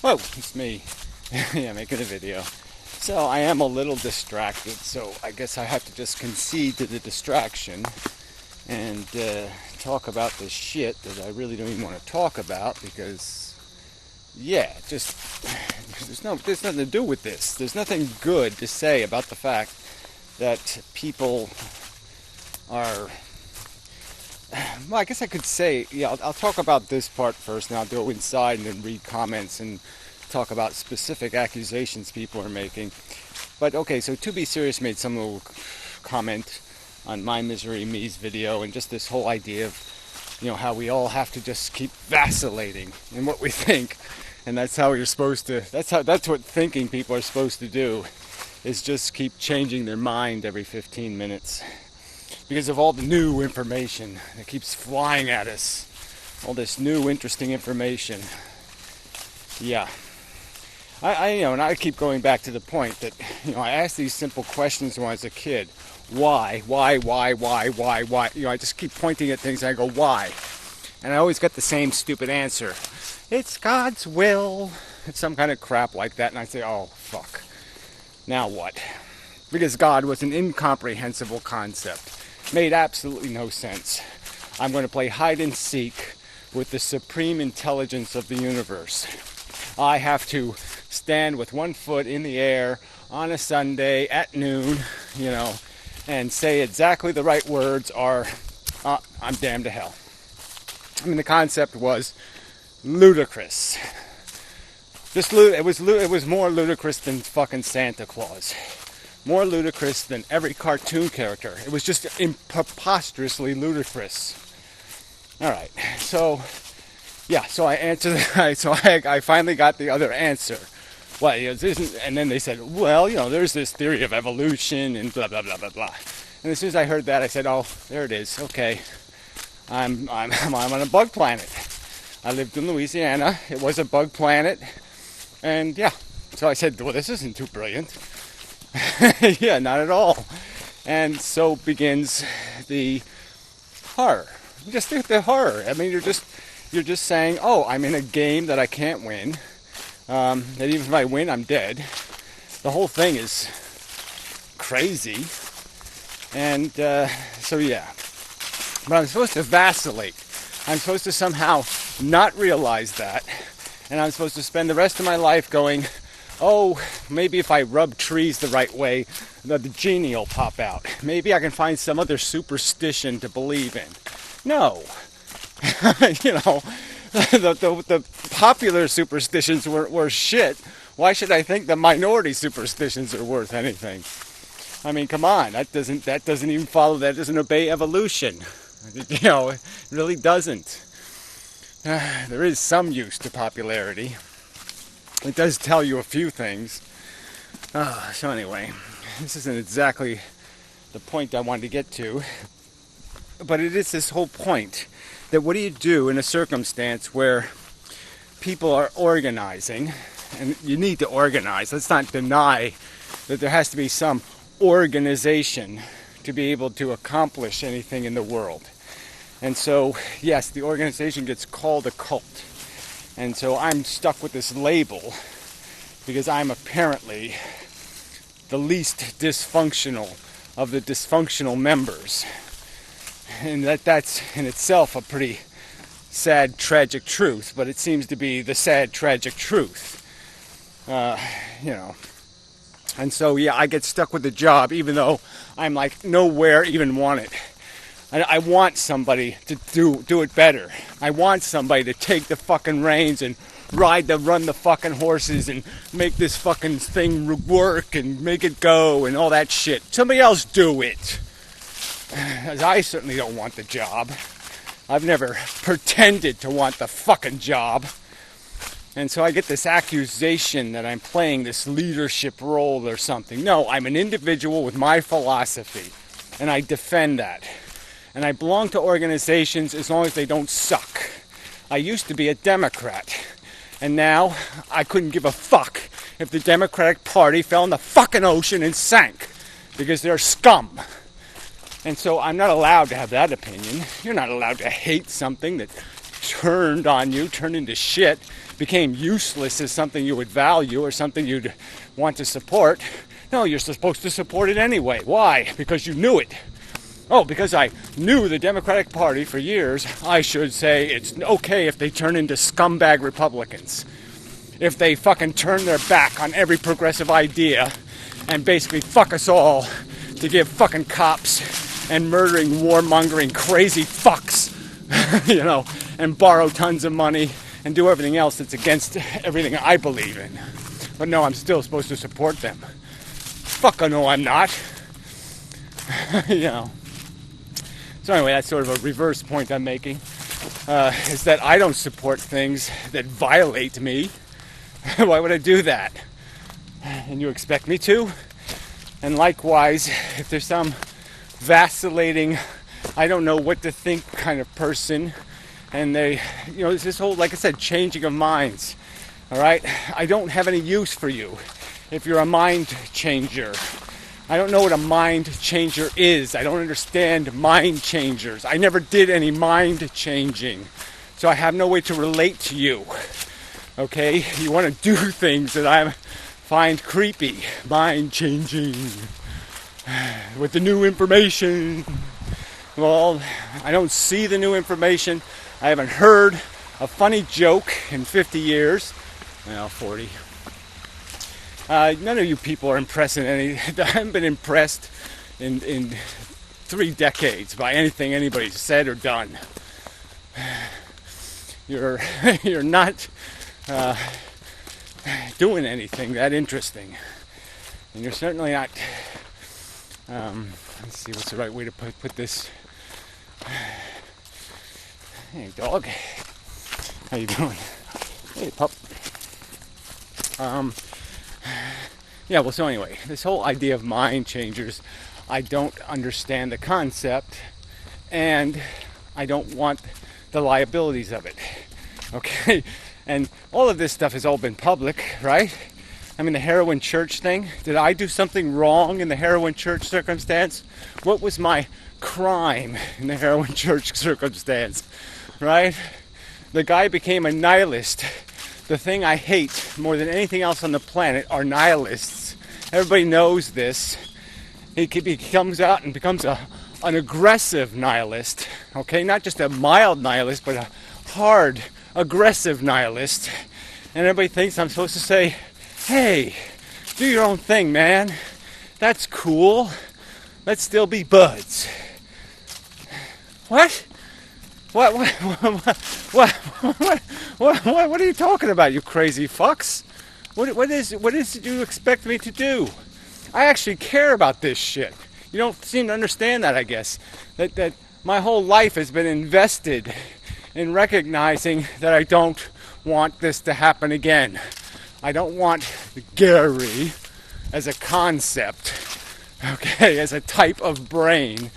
Whoa, it's me. Yeah, making a video. So I am a little distracted, so I guess I have to just concede to the distraction and talk about this shit that I really don't even want to talk about because, yeah, just there's nothing to do with this. There's nothing good to say about the fact that people are. Well, I guess I could say, yeah, I'll talk about this part first, and I'll go inside and then read comments and talk about specific accusations people are making. But okay, so To Be Serious made some little comment on My Misery Me's video, and just this whole idea of, how we all have to just keep vacillating in what we think, and that's how you're supposed to. That's what thinking people are supposed to do, is just keep changing their mind every 15 minutes because of all the new information that keeps flying at us. All this new, interesting information. Yeah. And I keep going back to the point that, I asked these simple questions when I was a kid. Why? I just keep pointing at things and I go, why? And I always get the same stupid answer. It's God's will. It's some kind of crap like that. And I say, oh, fuck. Now what? Because God was an incomprehensible concept. Made absolutely no sense. I'm going to play hide and seek with the supreme intelligence of the universe. I have to stand with one foot in the air on a Sunday at noon, and say exactly the right words are, I'm damned to hell. I mean, the concept was ludicrous. It was more ludicrous than fucking Santa Claus. More ludicrous than every cartoon character. It was just preposterously ludicrous. All right, so I answered. So I finally got the other answer. Well, and then they said, well, there's this theory of evolution and blah blah blah blah blah. And as soon as I heard that, I said, oh, there it is. Okay, I'm on a bug planet. I lived in Louisiana. It was a bug planet, and yeah. So I said, well, this isn't too brilliant. Yeah, not at all. And so begins the horror. Just the horror. I mean, you're just saying, oh, I'm in a game that I can't win. That even if I win, I'm dead. The whole thing is crazy. And so yeah. But I'm supposed to vacillate. I'm supposed to somehow not realize that. And I'm supposed to spend the rest of my life going, oh, maybe if I rub trees the right way, the genie will pop out. Maybe I can find some other superstition to believe in. No. The popular superstitions were shit. Why should I think the minority superstitions are worth anything? I mean, come on. That doesn't even follow. That doesn't obey evolution. It really doesn't. There is some use to popularity. It does tell you a few things. So anyway, this isn't exactly the point I wanted to get to, but it is this whole point that what do you do in a circumstance where people are organizing, and you need to organize. Let's not deny that there has to be some organization to be able to accomplish anything in the world. And so, yes, the organization gets called a cult. And so I'm stuck with this label because I'm apparently the least dysfunctional of the dysfunctional members. And that's in itself a pretty sad, tragic truth, but it seems to be the sad, tragic truth. And so, yeah, I get stuck with the job even though I'm like nowhere even want it. I want somebody to do it better. I want somebody to take the fucking reins and run the fucking horses and make this fucking thing work and make it go and all that shit. Somebody else do it. As I certainly don't want the job. I've never pretended to want the fucking job. And so I get this accusation that I'm playing this leadership role or something. No, I'm an individual with my philosophy. And I defend that. And I belong to organizations as long as they don't suck. I used to be a Democrat. And now I couldn't give a fuck if the Democratic Party fell in the fucking ocean and sank. Because they're scum. And so I'm not allowed to have that opinion. You're not allowed to hate something that turned on you, turned into shit, became useless as something you would value or something you'd want to support. No, you're supposed to support it anyway. Why? Because you knew it. Oh, because I knew the Democratic Party for years, I should say it's okay if they turn into scumbag Republicans. If they fucking turn their back on every progressive idea and basically fuck us all to give fucking cops and murdering, warmongering, crazy fucks, and borrow tons of money and do everything else that's against everything I believe in. But no, I'm still supposed to support them. Fuck, no, I'm not. So anyway, that's sort of a reverse point I'm making, is that I don't support things that violate me. Why would I do that? And you expect me to? And likewise, if there's some vacillating, I don't know what to think kind of person, and they, it's this whole, like I said, changing of minds. All right? I don't have any use for you if you're a mind changer. I don't know what a mind changer is. I don't understand mind changers. I never did any mind changing. So I have no way to relate to you. Okay? You want to do things that I find creepy. Mind changing. With the new information. Well, I don't see the new information. I haven't heard a funny joke in 50 years. Well, 40. None of you people are impressing any. I haven't been impressed in 3 decades by anything anybody's said or done. You're not doing anything that interesting, and you're certainly not. Let's see what's the right way to put this. Hey, dog. How you doing? Hey, pup. So anyway, this whole idea of mind changers, I don't understand the concept, and I don't want the liabilities of it. Okay? And all of this stuff has all been public, right? I mean, the heroin church thing. Did I do something wrong in the heroin church circumstance? What was my crime in the heroin church circumstance, right? The guy became a nihilist. The thing I hate more than anything else on the planet are nihilists. Everybody knows this. He comes out and becomes an aggressive nihilist, okay? Not just a mild nihilist, but a hard, aggressive nihilist. And everybody thinks I'm supposed to say, hey, do your own thing, man. That's cool. Let's still be buds. What? What are you talking about, you crazy fucks? What is it you expect me to do? I actually care about this shit. You don't seem to understand that, I guess. That my whole life has been invested in recognizing that I don't want this to happen again. I don't want Gary as a concept, okay, as a type of brain,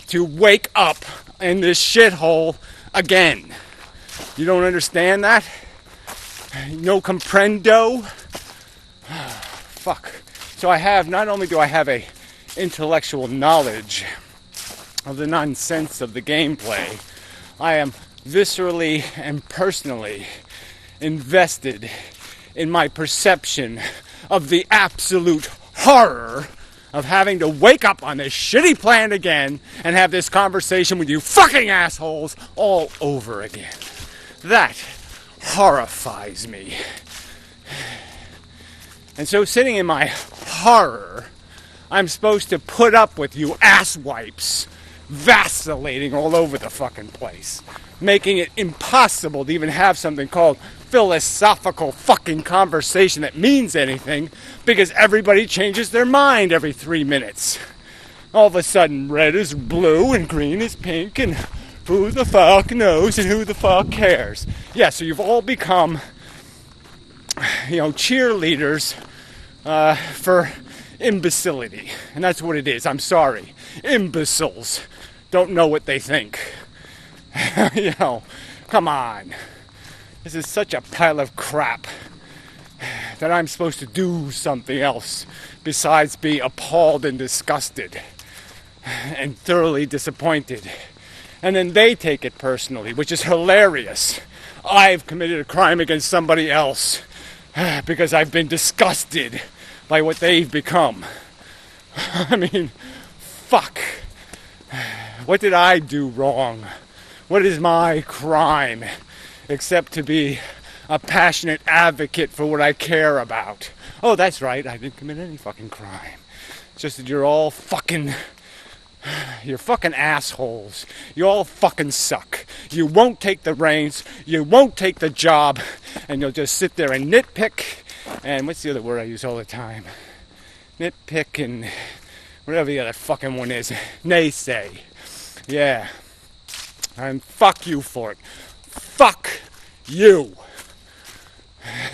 to wake up in this shithole again. You don't understand that? No comprendo? Fuck. So not only do I have a intellectual knowledge of the nonsense of the gameplay, I am viscerally and personally invested in my perception of the absolute horror of having to wake up on this shitty planet again and have this conversation with you fucking assholes all over again. That horrifies me. And so sitting in my horror, I'm supposed to put up with you asswipes vacillating all over the fucking place, making it impossible to even have something called philosophical fucking conversation that means anything, because everybody changes their mind every 3 minutes. All of a sudden, red is blue and green is pink, and who the fuck knows and who the fuck cares? Yeah, so you've all become, cheerleaders for imbecility. And that's what it is. I'm sorry. Imbeciles don't know what they think. Come on. This is such a pile of crap that I'm supposed to do something else besides be appalled and disgusted and thoroughly disappointed And then they take it personally, which is hilarious. I've committed a crime against somebody else because I've been disgusted by what they've become. I mean, fuck. What did I do wrong? What is my crime? Except to be a passionate advocate for what I care about. Oh, that's right, I didn't commit any fucking crime. It's just that you're fucking assholes. You all fucking suck. You won't take the reins, you won't take the job, and you'll just sit there and nitpick, and what's the other word I use all the time? Nitpick and whatever the other fucking one is. Naysay. Yeah. And fuck you for it. Fuck you.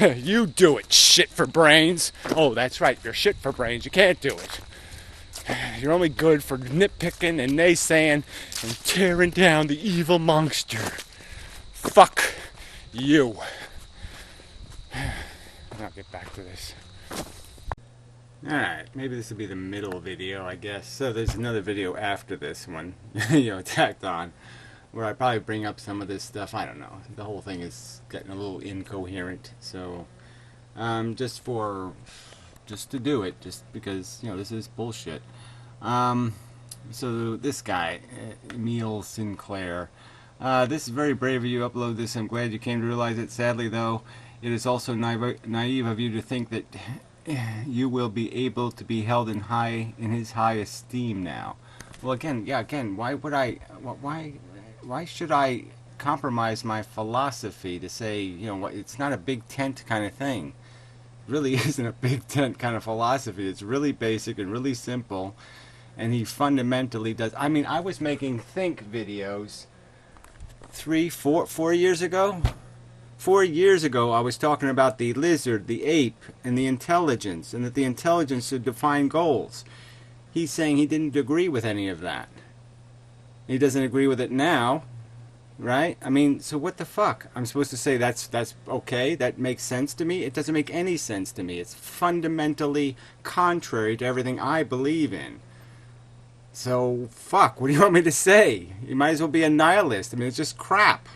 You do it, shit for brains. Oh, that's right, you're shit for brains. You can't do it. You're only good for nitpicking and naysaying and tearing down the evil monster. Fuck you. I'll get back to this. Alright, maybe this will be the middle video, I guess. So there's another video after this one, tacked on, where I probably bring up some of this stuff. I don't know. The whole thing is getting a little incoherent. So, just to do it, just because, this is bullshit. So this guy, Emil Sinclair, this is very brave of you to upload this. I'm glad you came to realize it. Sadly, though, it is also naive of you to think that you will be able to be held in his high esteem now. Well, again, why should I compromise my philosophy to say, it's not a big tent kind of thing. It really isn't a big tent kind of philosophy. It's really basic and really simple. And he fundamentally does. I mean, I was making think videos 4 years ago. 4 years ago, I was talking about the lizard, the ape, and the intelligence, and that the intelligence should define goals. He's saying he didn't agree with any of that. He doesn't agree with it now, right? I mean, so what the fuck? I'm supposed to say that's okay? That makes sense to me? It doesn't make any sense to me. It's fundamentally contrary to everything I believe in. So, fuck, what do you want me to say? You might as well be a nihilist. I mean, it's just crap.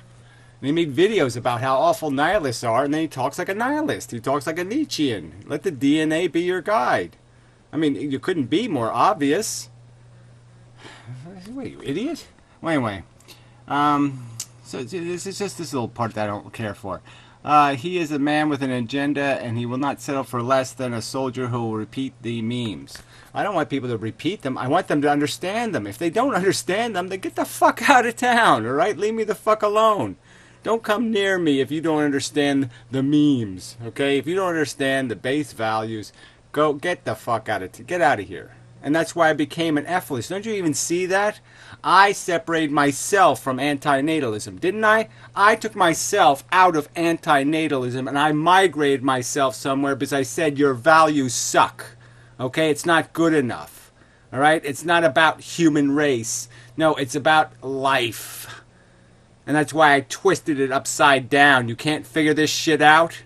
And he made videos about how awful nihilists are, and then he talks like a nihilist. He talks like a Nietzschean. Let the DNA be your guide. I mean, you couldn't be more obvious. What are you, idiot? Well, anyway, so this is just this little part that I don't care for. He is a man with an agenda, and he will not settle for less than a soldier who will repeat the memes. I don't want people to repeat them. I want them to understand them. If they don't understand them, then get the fuck out of town, all right? Leave me the fuck alone. Don't come near me if you don't understand the memes, okay? If you don't understand the base values, go get the fuck out of get out of here. And that's why I became an F-list. Don't you even see that? I separated myself from antinatalism, didn't I? I took myself out of antinatalism and I migrated myself somewhere because I said your values suck. Okay? It's not good enough. All right? It's not about human race. No, it's about life. And that's why I twisted it upside down. You can't figure this shit out?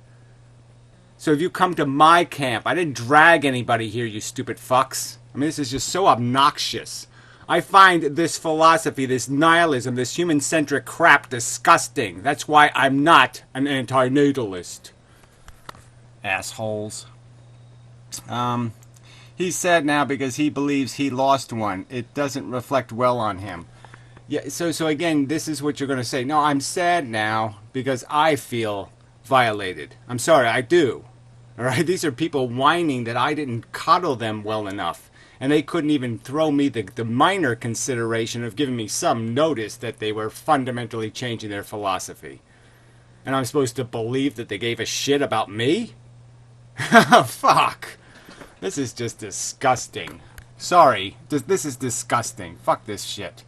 So if you come to my camp, I didn't drag anybody here, you stupid fucks. I mean, this is just so obnoxious. I find this philosophy, this nihilism, this human-centric crap disgusting. That's why I'm not an antinatalist. Assholes. He's sad now because he believes he lost one. It doesn't reflect well on him. Yeah, so again, this is what you're going to say. No, I'm sad now because I feel violated. I'm sorry, I do. All right, these are people whining that I didn't coddle them well enough. And they couldn't even throw me the minor consideration of giving me some notice that they were fundamentally changing their philosophy. And I'm supposed to believe that they gave a shit about me? Fuck. This is just disgusting. Sorry, this is disgusting. Fuck this shit.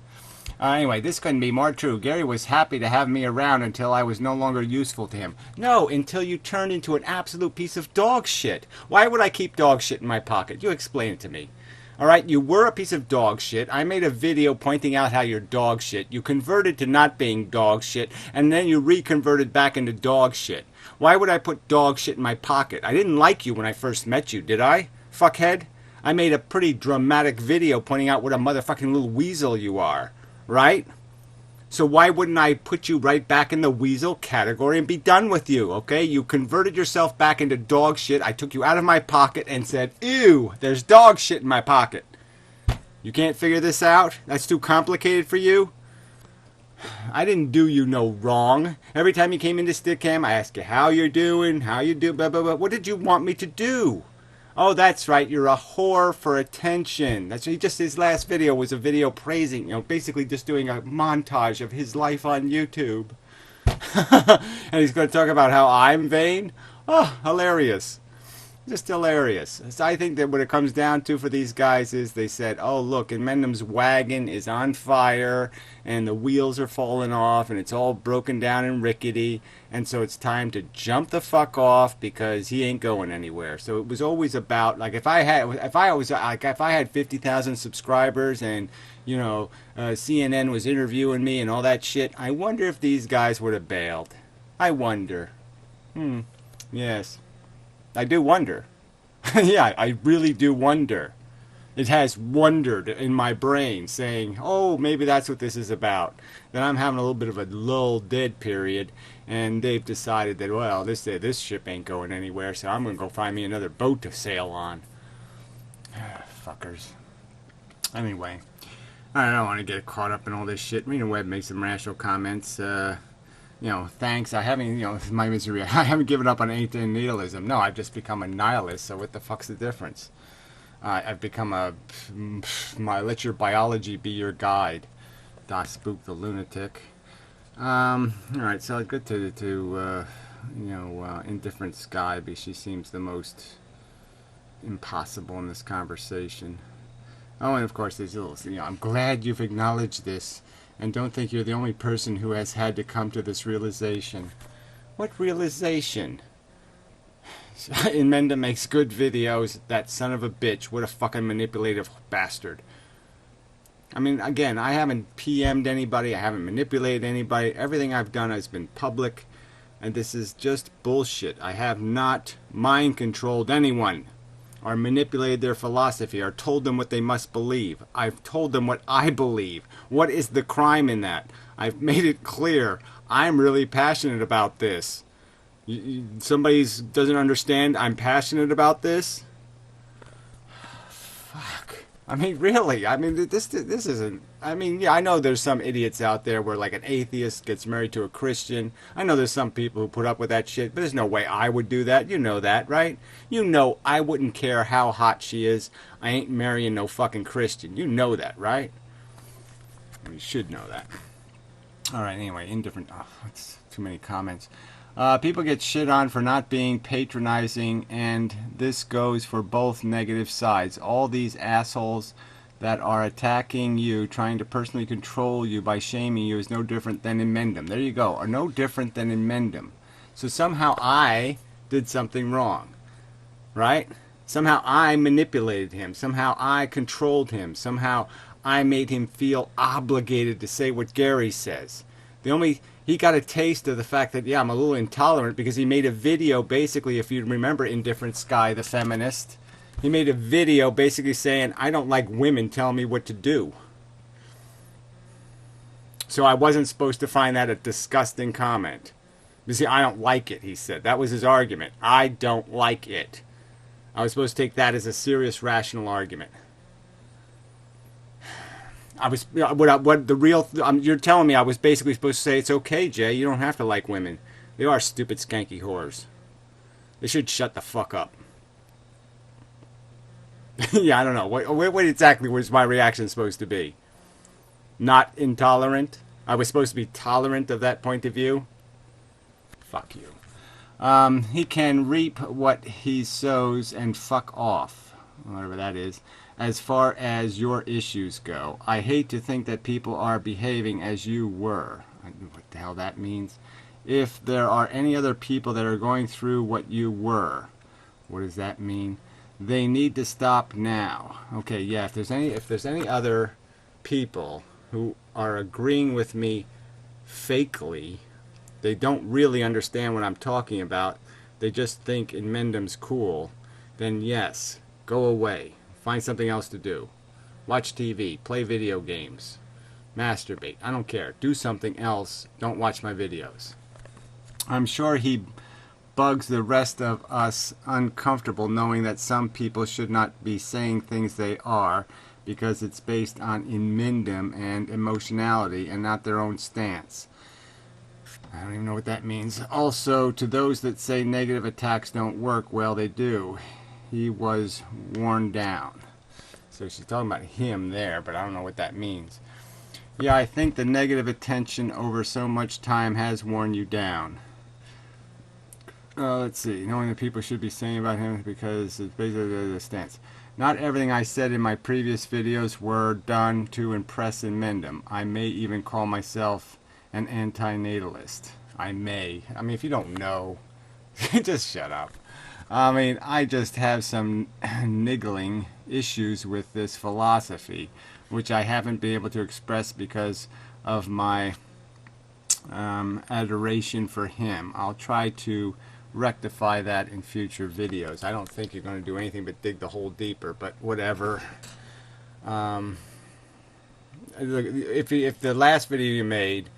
Anyway, this couldn't be more true. Gary was happy to have me around until I was no longer useful to him. No, until you turned into an absolute piece of dog shit. Why would I keep dog shit in my pocket? You explain it to me. Alright, you were a piece of dog shit. I made a video pointing out how you're dog shit. You converted to not being dog shit, and then you reconverted back into dog shit. Why would I put dog shit in my pocket? I didn't like you when I first met you, did I? Fuckhead? I made a pretty dramatic video pointing out what a motherfucking little weasel you are. Right? So why wouldn't I put you right back in the weasel category and be done with you, okay? You converted yourself back into dog shit. I took you out of my pocket and said, ew, there's dog shit in my pocket. You can't figure this out? That's too complicated for you? I didn't do you no wrong. Every time you came into Stickam, I asked you how you're doing, how you do, blah, blah, blah. What did you want me to do? Oh, that's right, you're a whore for attention. That's his last video was a video praising, basically just doing a montage of his life on YouTube. And he's going to talk about how I'm vain? Oh, hilarious. Just hilarious. So I think that what it comes down to for these guys is they said, oh, look, and Mendham's wagon is on fire, and the wheels are falling off, and it's all broken down and rickety, and so it's time to jump the fuck off because he ain't going anywhere. So it was always about, like, if I had 50,000 subscribers and, CNN was interviewing me and all that shit, I wonder if these guys would have bailed. I wonder. Yes. I do wonder. Yeah, I really do wonder. It has wondered in my brain, saying, oh, maybe that's what this is about. Then I'm having a little bit of a lull dead period, and they've decided that, well, this ship ain't going anywhere, so I'm going to go find me another boat to sail on. Fuckers. Anyway, I don't want to get caught up in all this shit. Rena Webb makes some rational comments. Thanks. I haven't, my misery. I haven't given up on antinatalism. No, I've just become a nihilist. So what the fuck's the difference? I've become let your biology be your guide. Doc Spook the lunatic. All right. So I'd go to Indifferent Sky, because she seems the most impossible in this conversation. Oh, and of course there's little. I'm glad you've acknowledged this. And don't think you're the only person who has had to come to this realization. What realization? Mendham makes good videos. That son of a bitch. What a fucking manipulative bastard. I mean, again, I haven't PM'd anybody. I haven't manipulated anybody. Everything I've done has been public. And this is just bullshit. I have not mind-controlled anyone, or manipulated their philosophy, or told them what they must believe. I've told them what I believe. What is the crime in that? I've made it clear. I'm really passionate about this. Somebody doesn't understand I'm passionate about this? Fuck. I mean, really. I mean, this isn't... I mean, yeah, I know there's some idiots out there where, like, an atheist gets married to a Christian. I know there's some people who put up with that shit, but there's no way I would do that. You know that, right? You know I wouldn't care how hot she is. I ain't marrying no fucking Christian. You know that, right? You should know that. All right, anyway, indifferent... Oh, that's too many comments. People get shit on for not being patronizing, and this goes for both negative sides. All these assholes that are attacking you, trying to personally control you by shaming you, is no different than in Mendham. There you go. Or no different than in Mendham. So somehow I did something wrong, right? Somehow I manipulated him. Somehow I controlled him. Somehow I made him feel obligated to say what Gary says. He got a taste of the fact that, yeah, I'm a little intolerant, because he made a video, basically, if you remember Indifferent Sky, the feminist, he made a video basically saying, I don't like women telling me what to do. So I wasn't supposed to find that a disgusting comment. You see, I don't like it, he said. That was his argument. I don't like it. I was supposed to take that as a serious, rational argument. You're telling me I was basically supposed to say, it's okay, Jay, you don't have to like women. They are stupid, skanky whores. They should shut the fuck up. Yeah, I don't know. What exactly was my reaction supposed to be? Not intolerant? I was supposed to be tolerant of that point of view? Fuck you. He can reap what he sows and fuck off. Whatever that is. As far as your issues go, I hate to think that people are behaving as you were. I don't know what the hell that means. If there are any other people that are going through what you were, what does that mean? They need to stop now. Okay, yeah, if there's any other people who are agreeing with me fakely, they don't really understand what I'm talking about, they just think in Mendham's cool, then yes, go away. Find something else to do. Watch TV. Play video games. Masturbate. I don't care. Do something else. Don't watch my videos. I'm sure he bugs the rest of us uncomfortable knowing that some people should not be saying things they are because it's based on inmendum and emotionality and not their own stance. I don't even know what that means. Also, to those that say negative attacks don't work, well, they do. He was worn down. So she's talking about him there, but I don't know what that means. Yeah, I think the negative attention over so much time has worn you down. Let's see. Knowing that people should be saying about him because it's basically the stance. Not everything I said in my previous videos were done to impress and mend him. I may even call myself an antinatalist. I may. I mean, if you don't know, just shut up. I mean, I just have some niggling issues with this philosophy, which I haven't been able to express because of my adoration for him. I'll try to rectify that in future videos. I don't think you're going to do anything but dig the hole deeper, but whatever. If the last video you made,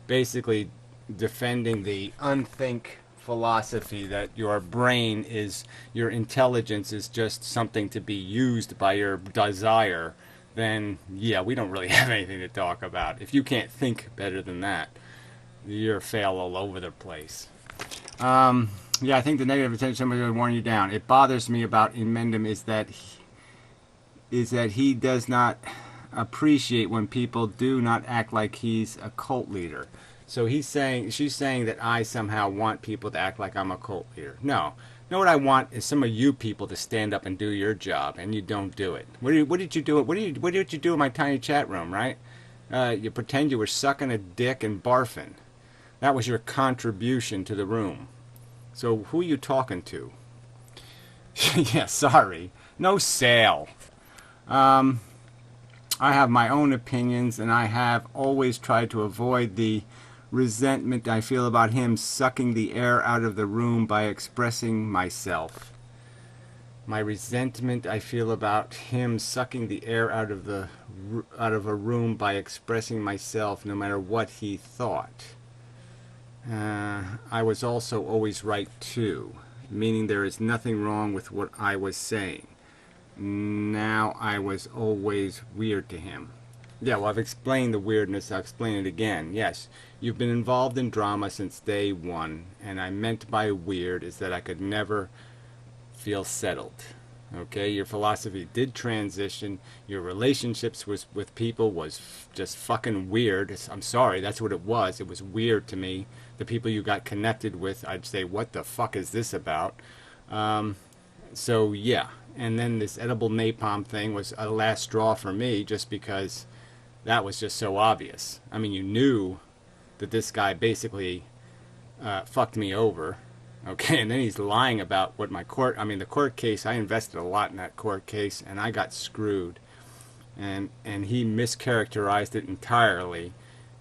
basically defending the unthink philosophy that your brain is, your intelligence is just something to be used by your desire, then yeah, we don't really have anything to talk about. If you can't think better than that, you're fail all over the place. Yeah, I think the negative attention somebody would warn you down. It bothers me about Inmendum is that he does not appreciate when people do not act like he's a cult leader. So she's saying that I somehow want people to act like I'm a cult leader. No. You know what I want is some of you people to stand up and do your job, and you don't do it. What did you do? What did you do in my tiny chat room, right? You pretend you were sucking a dick and barfing. That was your contribution to the room. So who are you talking to? Yeah, sorry. No sale. I have my own opinions, and I have always tried to avoid the resentment I feel about him sucking the air out of the room by expressing myself. My resentment I feel about him sucking the air out of a room by expressing myself, no matter what he thought. I was also always right too, meaning there is nothing wrong with what I was saying. Now I was always weird to him. Yeah, well, I've explained the weirdness. I'll explain it again. Yes, you've been involved in drama since day one, and I meant by weird is that I could never feel settled. Okay, your philosophy did transition. Your relationships with people was just fucking weird. I'm sorry, that's what it was. It was weird to me. The people you got connected with, I'd say, what the fuck is this about? So yeah, and then this edible napalm thing was a last straw for me, just because that was just so obvious. I mean, you knew that this guy basically fucked me over. Okay, and then he's lying about what the court case, I invested a lot in that court case, and I got screwed. And he mischaracterized it entirely,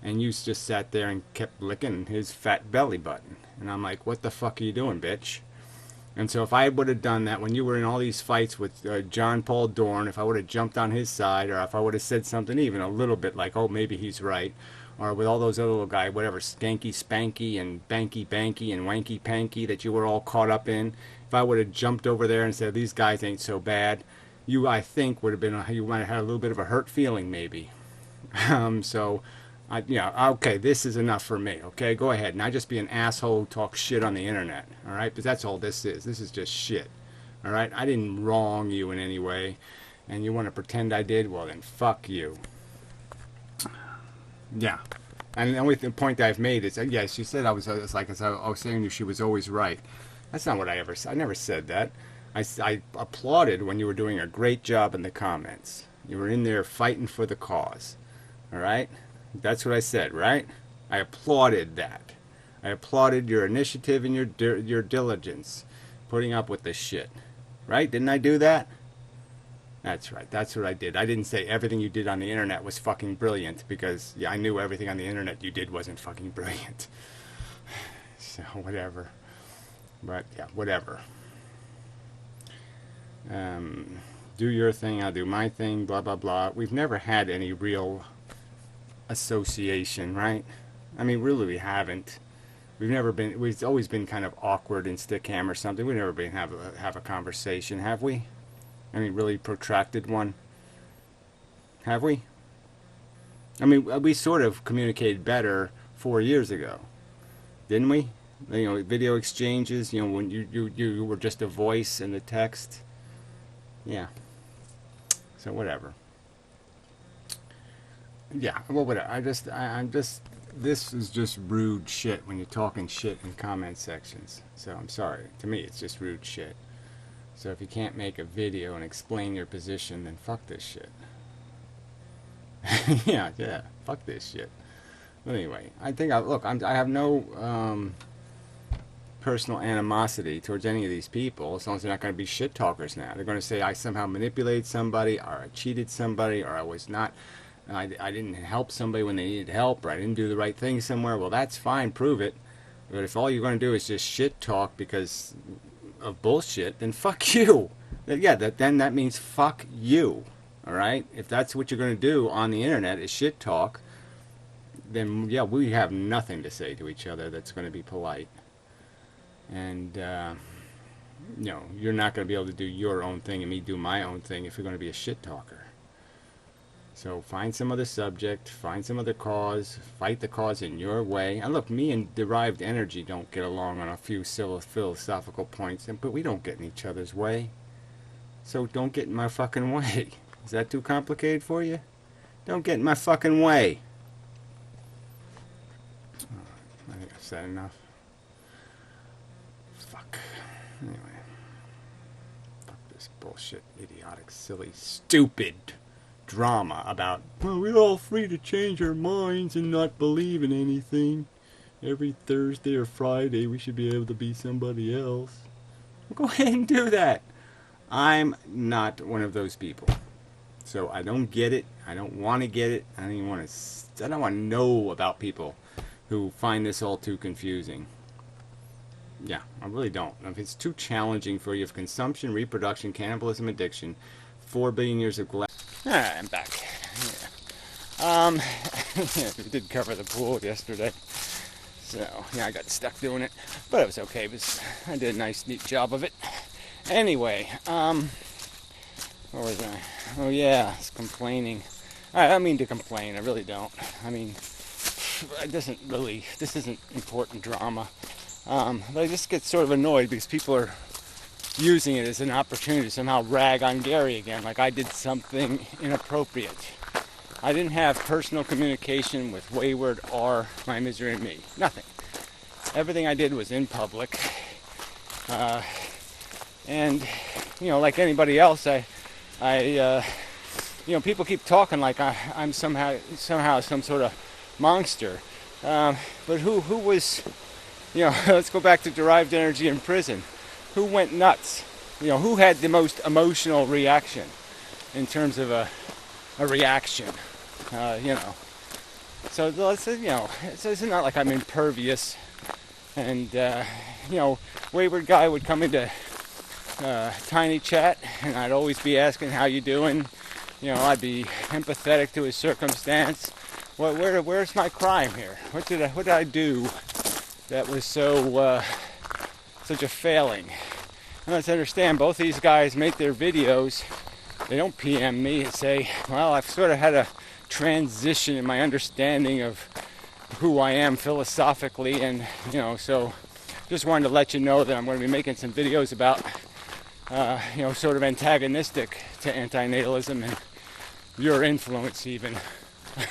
and you just sat there and kept licking his fat belly button. And I'm like, what the fuck are you doing, bitch? And so if I would have done that when you were in all these fights with John Paul Dorn, if I would have jumped on his side, or if I would have said something even a little bit like, oh, maybe he's right, or with all those other little guys, whatever, Skanky Spanky and Banky Banky and Wanky Panky that you were all caught up in, if I would have jumped over there and said, these guys ain't so bad, you, I think, would have been, you might have had a little bit of a hurt feeling, maybe. Okay, this is enough for me, okay? Go ahead. Now just be an asshole who talks shit on the internet, all right? Because that's all this is. This is just shit, all right? I didn't wrong you in any way, and you want to pretend I did? Well, then fuck you. Yeah. And the only point that I've made is, yeah, she said I was saying to you, she was always right. That's not what I never said that. I applauded when you were doing a great job in the comments. You were in there fighting for the cause, all right? That's what I said, right? I applauded that. I applauded your initiative and your diligence, putting up with this shit, right? Didn't I do that? That's right. That's what I did. I didn't say everything you did on the internet was fucking brilliant, because yeah, I knew everything on the internet you did wasn't fucking brilliant. So whatever. But yeah, whatever. Do your thing, I'll do my thing, blah blah blah. We've never had any real association, right? I mean, really, we haven't. We've always been kind of awkward and stick hammer something. We've never been have a conversation, have we? I mean, really protracted one. Have we? I mean, we sort of communicated better 4 years ago, didn't we? You know, video exchanges. You know, when you were just a voice in the text. Yeah. So whatever. Yeah. Well, whatever. I'm just. This is just rude shit when you're talking shit in comment sections. So I'm sorry. To me, it's just rude shit. So if you can't make a video and explain your position, then fuck this shit. yeah, fuck this shit. But anyway, I think I have no personal animosity towards any of these people, as long as they're not going to be shit talkers now. They're going to say I somehow manipulated somebody, or I cheated somebody, or I was not. I didn't help somebody when they needed help, or I didn't do the right thing somewhere. Well, that's fine, prove it. But if all you're going to do is just shit talk because of bullshit, then fuck you. Yeah, then that means fuck you. All right? If that's what you're going to do on the internet is shit talk, then yeah, we have nothing to say to each other that's going to be polite. And you're not going to be able to do your own thing and me do my own thing if you're going to be a shit talker. So find some other subject, find some other cause, fight the cause in your way. And look, me and derived energy don't get along on a few philosophical points, but we don't get in each other's way. So don't get in my fucking way. Is that too complicated for you? Don't get in my fucking way. I think I've said enough. Fuck. Anyway. Fuck this bullshit, idiotic, silly, stupid drama about, well, we're all free to change our minds and not believe in anything. Every Thursday or Friday we should be able to be somebody else. Well, go ahead and do that. I'm not one of those people. So I don't get it. I don't want to get it. I don't want to know about people who find this all too confusing. Yeah, I really don't. If it's too challenging for you, if consumption, reproduction, cannibalism, addiction, 4 billion years of glass. Alright, I'm back. Yeah. We did cover the pool yesterday. So, yeah, I got stuck doing it. But it was okay, because I did a nice, neat job of it. Anyway, where was I? Oh, yeah, it's complaining. I don't mean to complain, I really don't. I mean, this isn't important drama. But I just get sort of annoyed because people are using it as an opportunity to somehow rag on Gary again, like I did something inappropriate. I didn't have personal communication with Wayward or My Misery and Me. Nothing. Everything I did was in public. And, like anybody else, people keep talking like I'm somehow some sort of monster. But who was, let's go back to derived energy in prison. Who went nuts? Who had the most emotional reaction in terms of a reaction? So it's not like I'm impervious. And, Wayward Guy would come into Tiny Chat, and I'd always be asking, how you doing? I'd be empathetic to his circumstance. Where's my crime here? What did I do that was such a failing? And let's understand, both these guys make their videos. They don't PM me and say, well, I've sort of had a transition in my understanding of who I am philosophically, and so just wanted to let you know that I'm going to be making some videos about sort of antagonistic to antinatalism and your influence even.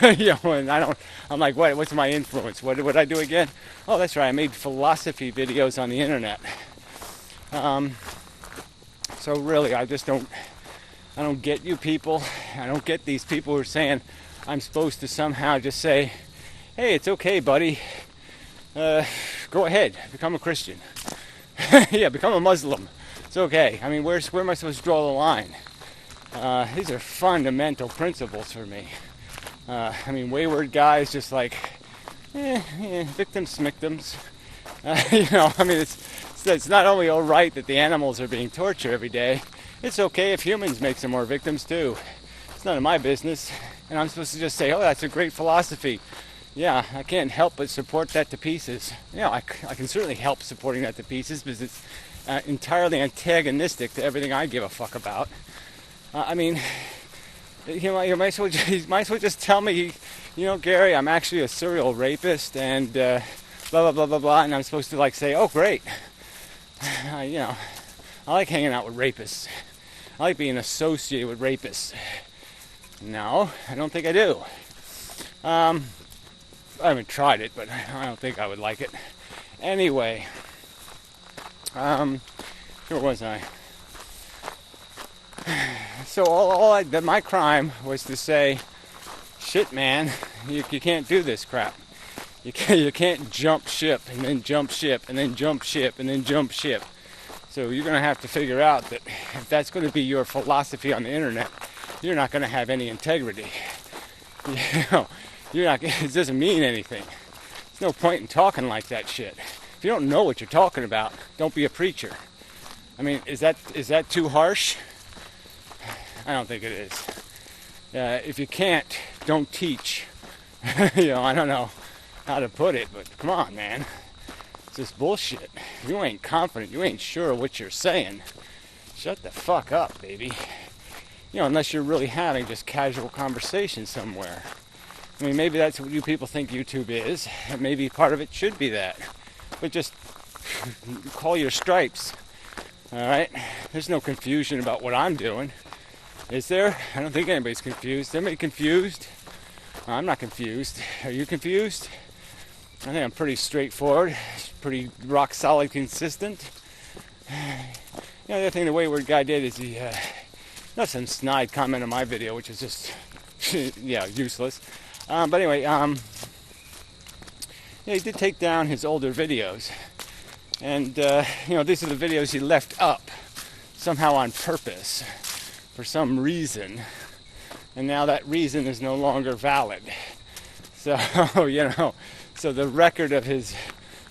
And I'm like, what's my influence? What did I do again? Oh, that's right, I made philosophy videos on the internet. So really, I don't get you people. I don't get these people who are saying I'm supposed to somehow just say, hey, it's okay, buddy. Go ahead, become a Christian. Yeah, become a Muslim. It's okay. I mean, where am I supposed to draw the line? These are fundamental principles for me. Wayward guys just like, victims, smictims. It's not only all right that the animals are being tortured every day. It's okay if humans make some more victims too. It's none of my business. And I'm supposed to just say, oh, that's a great philosophy. Yeah, I can't help but support that to pieces. I can certainly help supporting that to pieces because it's entirely antagonistic to everything I give a fuck about. I mean, you might as well just tell me, Gary, I'm actually a serial rapist and blah, blah, blah, blah, blah, and I'm supposed to say, oh, great. I like hanging out with rapists. I like being associated with rapists. No, I don't think I do. I haven't tried it, but I don't think I would like it. Anyway, where was I? So my crime was to say, shit, man, you can't do this crap. You can't jump ship and then jump ship and then jump ship and then jump ship. So you're going to have to figure out that if that's going to be your philosophy on the internet, you're not going to have any integrity. It doesn't mean anything. There's no point in talking like that shit. If you don't know what you're talking about, don't be a preacher. I mean, is that too harsh? I don't think it is. If you can't, don't teach. I don't know how to put it, but come on, man. It's just bullshit. You ain't confident. You ain't sure of what you're saying. Shut the fuck up, baby. Unless you're really having just casual conversation somewhere. I mean, maybe that's what you people think YouTube is. And maybe part of it should be that. But just call your stripes. Alright? There's no confusion about what I'm doing. Is there? I don't think anybody's confused. Anybody confused? I'm not confused. Are you confused? I think I'm pretty straightforward. Pretty rock solid consistent. The other thing the Wayward Guy did is he... Not some snide comment on my video, which is just, useless. But anyway, he did take down his older videos. And, these are the videos he left up, somehow on purpose, for some reason. And now that reason is no longer valid. So, so the record of his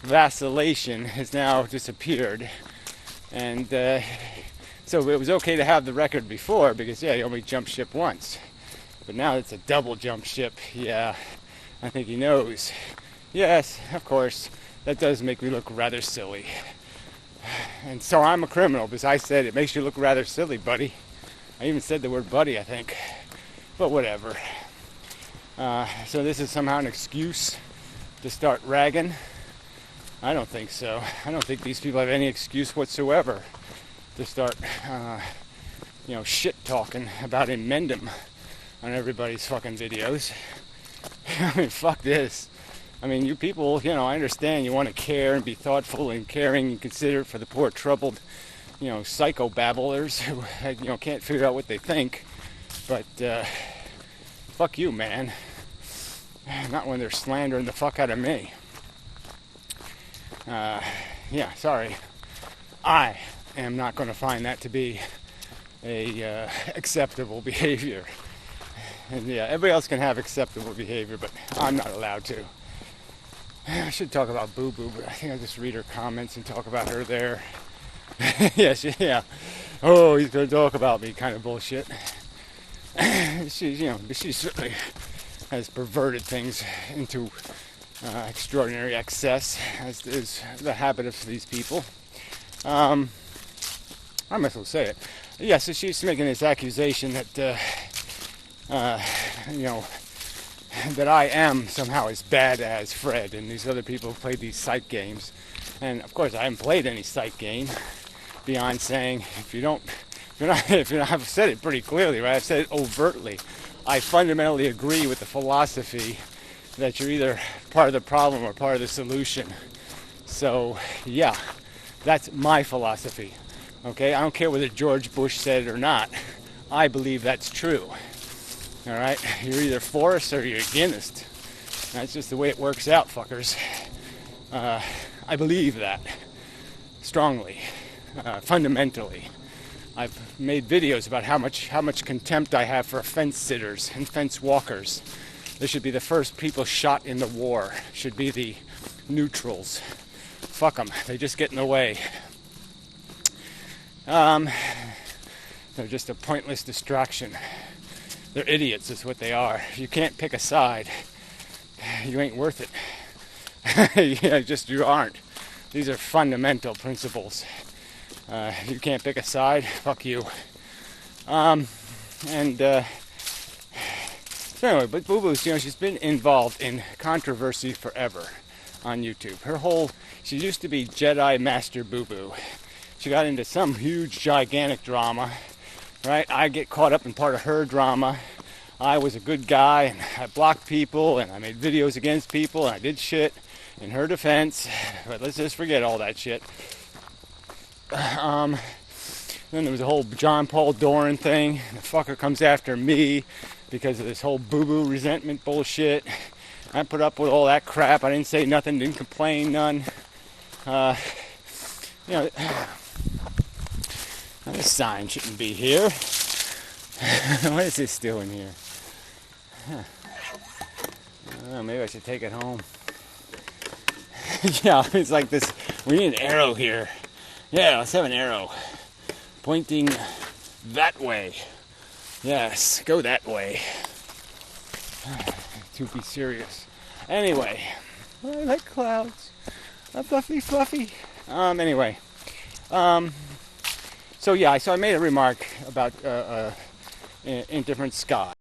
vacillation has now disappeared. And, so it was okay to have the record before because, he only jumped ship once. But now it's a double jump ship. Yeah, I think he knows. Yes, of course, that does make me look rather silly. And so I'm a criminal because I said it makes you look rather silly, buddy. I even said the word buddy, I think. But whatever. So this is somehow an excuse to start ragging? I don't think so. I don't think these people have any excuse whatsoever to start, shit talking about Emendum on everybody's fucking videos. I mean, fuck this. I mean, you people, I understand you want to care and be thoughtful and caring and considerate for the poor, troubled, psychobabblers who, can't figure out what they think. But, fuck you, man. Not when they're slandering the fuck out of me. Sorry. I am not going to find that to be a acceptable behavior. And everybody else can have acceptable behavior, but I'm not allowed to. I should talk about Boo Boo, but I think I'll just read her comments and talk about her there. Yeah. Oh, he's going to talk about me kind of bullshit. She certainly has perverted things into extraordinary excess, as is the habit of these people. I might as well say it. Yeah, so she's making this accusation that, that I am somehow as bad as Fred and these other people who play these psych games. And of course, I haven't played any psych game beyond saying, I've said it pretty clearly, right? I've said it overtly. I fundamentally agree with the philosophy that you're either part of the problem or part of the solution. So, yeah, that's my philosophy. Okay, I don't care whether George Bush said it or not. I believe that's true. All right, you're either for us or you're against. That's just the way it works out, fuckers. I believe that strongly, fundamentally. I've made videos about how much contempt I have for fence sitters and fence walkers. They should be the first people shot in the war. Should be the neutrals. Fuck them. They just get in the way. They're just a pointless distraction. They're idiots, is what they are. If you can't pick a side, you ain't worth it. Yeah, just you aren't. These are fundamental principles. If you can't pick a side, fuck you. So anyway, but Boo Boo's, she's been involved in controversy forever on YouTube. She used to be Jedi Master Boo Boo. She got into some huge, gigantic drama, right? I get caught up in part of her drama. I was a good guy, and I blocked people, and I made videos against people, and I did shit in her defense. But let's just forget all that shit. Then there was the whole John Paul Doran thing. The fucker comes after me because of this whole boo-boo resentment bullshit. I put up with all that crap. I didn't say nothing, didn't complain none. This sign shouldn't be here. What is this doing here? Huh. I don't know, maybe I should take it home. Yeah, it's like this. We need an arrow here. Yeah, let's have an arrow pointing that way. Yes, go that way. To be serious. Anyway, I like clouds. Fluffy. Anyway. So I made a remark about indifferent sky.